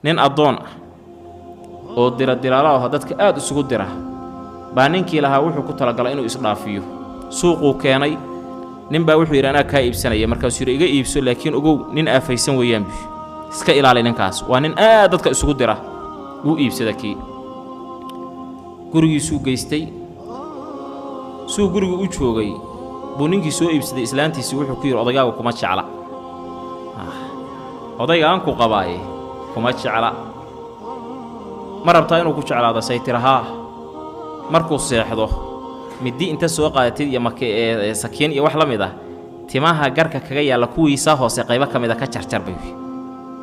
nin adoon ah oo diraalaha oo dadka aad isugu dira baa ninkii lahaa wuxuu ku talagalay inuu isdhaafiyo suuquu keenay nin baa wuxuu yidhi anaa kaa iibsanaya markaasuu yidhi iga iibso laakiin ogow nin aafaysan weeyaan bi iska ilaali ninkaas waa nin aad dadka isugu dira wuu iibsada kii gurigiisuu geystay suu gurigu u joogay buu ninkii soo iibsaday islaantiisii wuxuu ku yidhi odagaagu kuma jecla odayga aan ku qabaaye kuma jecla ma rabtaa inuu ku jeclaado say tirahaa markuu seexdo middi inta soo qaadatid iyo sakiin iyo wax la mid ah timaha garka kaga yaalla kuwiisa hoose qaybo ka mid ah ka jarjar bay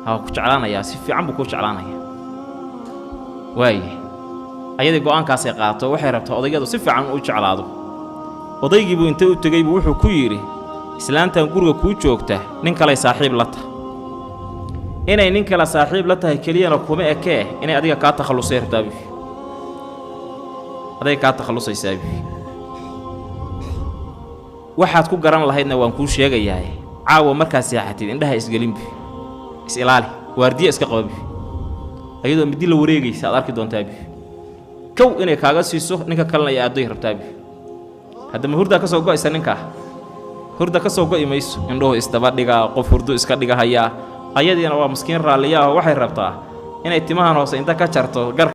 ha ku jeclaanayaa si fiican buu ku jeclaanayaa waaye ayadii go'aankaas ay qaato waxay rabtaa odaygadu si fiican u jeclaado odaygii buu inta u tagay buu wuxuu ku yidhi islaantan guriga kuu joogta nin kale saaxiib la tahay inay nin kale saaxiib la tahay keliyana kuma ekee inay adiga kaa takhalusay rabtaabi adiga kaa takhalusaysaabi waxaad ku garan lahaydna waan kuu sheegayaa caawa markaa seexatid indhaha isgelinbi is ilaali waardiye iska qababi ayadoo midi la wareegaysa aad arki doontaabi kow inay kaaga siiso ninka kalena ay aaday rabtaabi haddama hurda ka soo go'aysa ninka hurda ka soo go'i mayso indhuhu isdaba dhiga qof hurdu iska dhiga hayaa ayadiina waa miskiin raalliya ah waxay rabtaa inay timahan hoose inta ka jarto gar